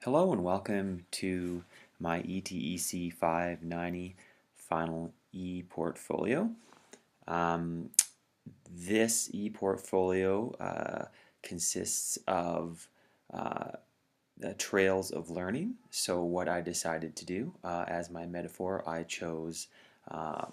Hello and welcome to my ETEC 590 Final e-portfolio. Um, this e-portfolio consists of the trails of learning. So what I decided to do as my metaphor, I chose uh,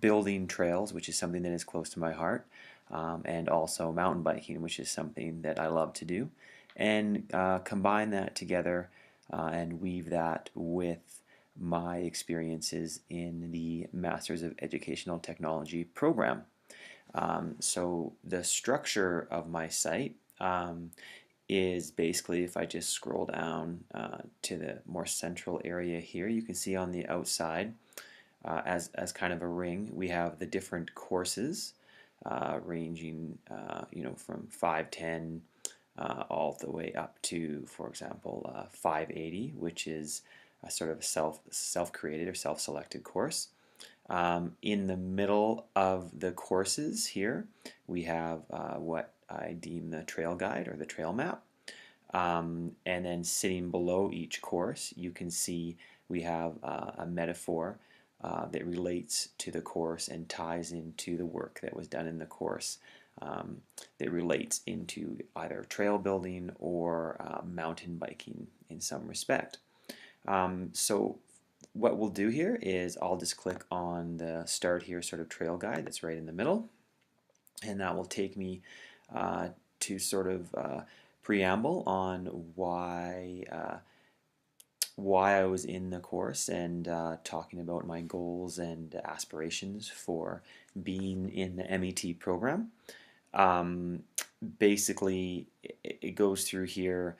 building trails, which is something that is close to my heart, and also mountain biking, which is something that I love to do, and combine that together and weave that with my experiences in the Masters of Educational Technology program. So the structure of my site is basically, if I just scroll down to the more central area here, you can see on the outside as kind of a ring, we have the different courses ranging from 510 all the way up to, for example, 580, which is a sort of self-created or self-selected course. In the middle of the courses here, we have what I deem the trail guide or the trail map. And then sitting below each course, you can see we have a metaphor that relates to the course and ties into the work that was done in the course, that relates into either trail building or mountain biking in some respect. So what we'll do here is I'll just click on the Start Here sort of trail guide that's right in the middle, and that will take me to sort of preamble on why I was in the course and talking about my goals and aspirations for being in the MET program. Um, Basically, it goes through here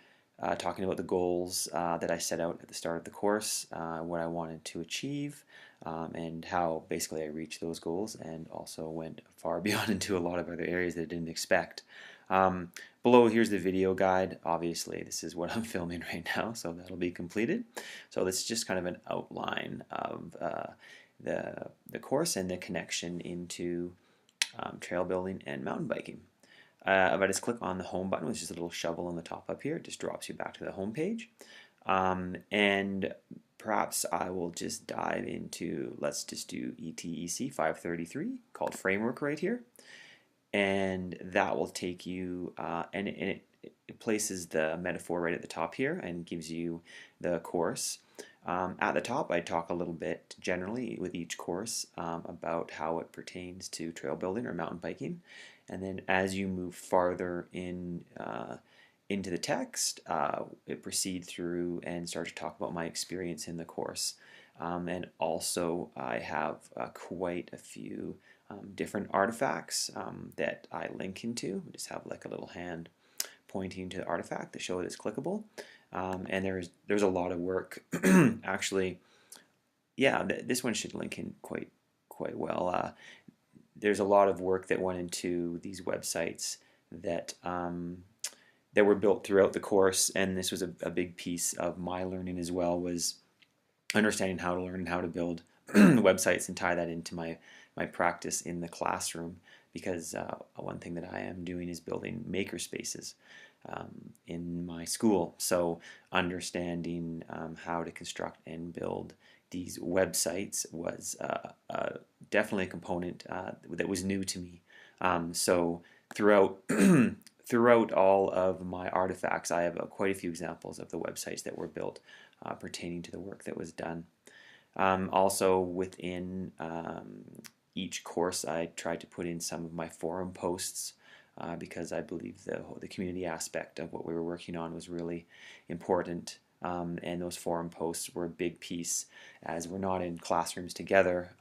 talking about the goals that I set out at the start of the course, what I wanted to achieve, and how basically I reached those goals, and also went far beyond into a lot of other areas that I didn't expect. Um, Below, here's the video guide. Obviously, this is what I'm filming right now, so that'll be completed. So this is just kind of an outline of the course and the connection into trail building and mountain biking. If I just click on the home button, which is a little shovel on the top up here, it just drops you back to the home page. And perhaps I will just dive into, let's just do ETEC 533 called Framework right here. And that will take you, and it places the metaphor right at the top here and gives you the course. At the top, I talk a little bit generally with each course about how it pertains to trail building or mountain biking. And then as you move farther into the text, it proceeds through and starts to talk about my experience in the course. And also, I have quite a few different artifacts that I link into. We just have like a little hand pointing to the artifact to show that it's clickable. And there's a lot of work. Actually, yeah, this one should link in quite well. There's a lot of work that went into these websites that that were built throughout the course, and this was a big piece of my learning as well, was understanding how to learn and how to build websites and tie that into my practice in the classroom, because one thing that I am doing is building maker spaces in my school. So understanding how to construct and build these websites was definitely a component that was new to me. So throughout throughout all of my artifacts, I have quite a few examples of the websites that were built pertaining to the work that was done. Also within each course, I tried to put in some of my forum posts because I believe the community aspect of what we were working on was really important. And those forum posts were a big piece, as we're not in classrooms together.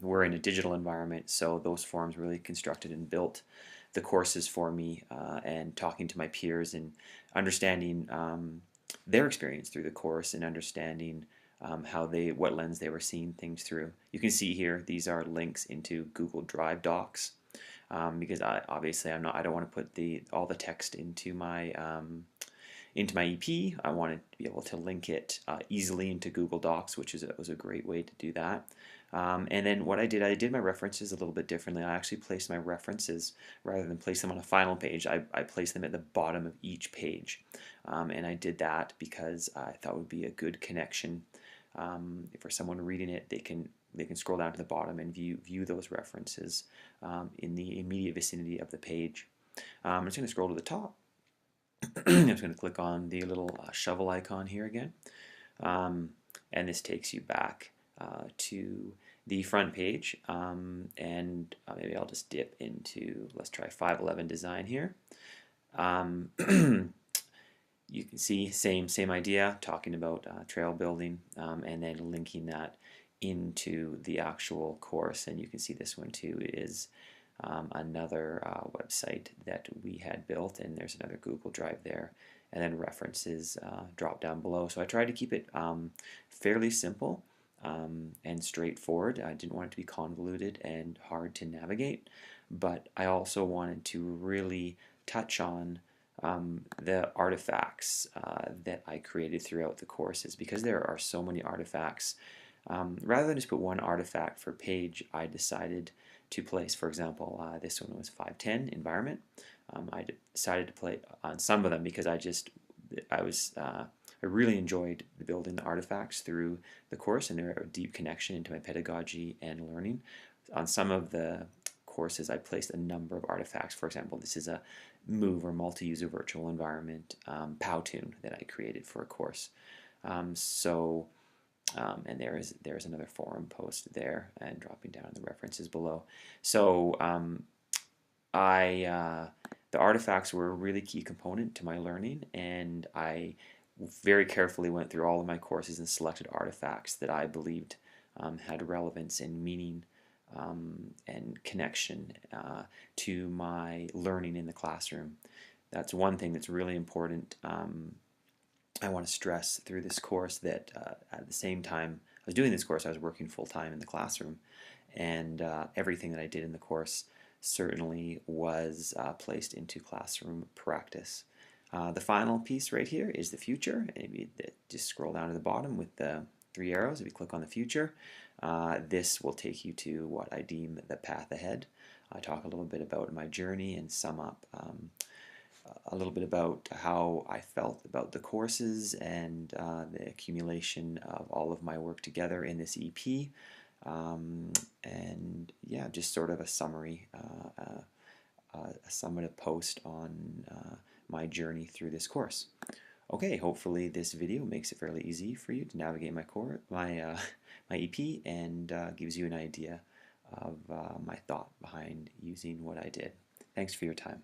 We're in a digital environment, so those forums really constructed and built the courses for me, and talking to my peers and understanding their experience through the course and understanding what lens they were seeing things through. You can see here these are links into Google Drive docs, because obviously I don't want to put all the text into my EP. I wanted to be able to link it easily into Google Docs, which was a great way to do that. And then what I did my references a little bit differently. I actually placed my references, rather than place them on a final page, I placed them at the bottom of each page. And I did that because I thought it would be a good connection. For someone reading it, they can scroll down to the bottom and view those references in the immediate vicinity of the page. I'm just going to scroll to the top. I'm just going to click on the little shovel icon here again. And this takes you back to the front page, and maybe I'll just dip into, let's try 511 design here. You can see same idea, talking about trail building, and then linking that into the actual course. And you can see this one too is another website that we had built, and there's another Google Drive there, and then references drop down below. So I tried to keep it fairly simple and straightforward. I didn't want it to be convoluted and hard to navigate, but I also wanted to really touch on the artifacts that I created throughout the courses, because there are so many artifacts. Rather than just put one artifact per page, I decided to place, for example, this one was 510 environment. I decided to play on some of them because I really enjoyed building the artifacts through the course, and they're a deep connection into my pedagogy and learning. On some of the courses, I placed a number of artifacts. For example, this is a Move or multi-user virtual environment Powtoon that I created for a course. And there's another forum post there, and dropping down in the references below. So the artifacts were a really key component to my learning, and I very carefully went through all of my courses and selected artifacts that I believed had relevance and meaning and connection to my learning in the classroom. That's one thing that's really important. I want to stress through this course that at the same time I was doing this course, I was working full-time in the classroom, and everything that I did in the course certainly was placed into classroom practice. The final piece right here is the future. Maybe just scroll down to the bottom with the 3 arrows. If you click on the future, this will take you to what I deem the path ahead. I talk a little bit about my journey and sum up a little bit about how I felt about the courses and the accumulation of all of my work together in this EP. And yeah, just sort of a summary, a summative post on my journey through this course. Okay, hopefully this video makes it fairly easy for you to navigate my EP, and gives you an idea of my thought behind using what I did. Thanks for your time.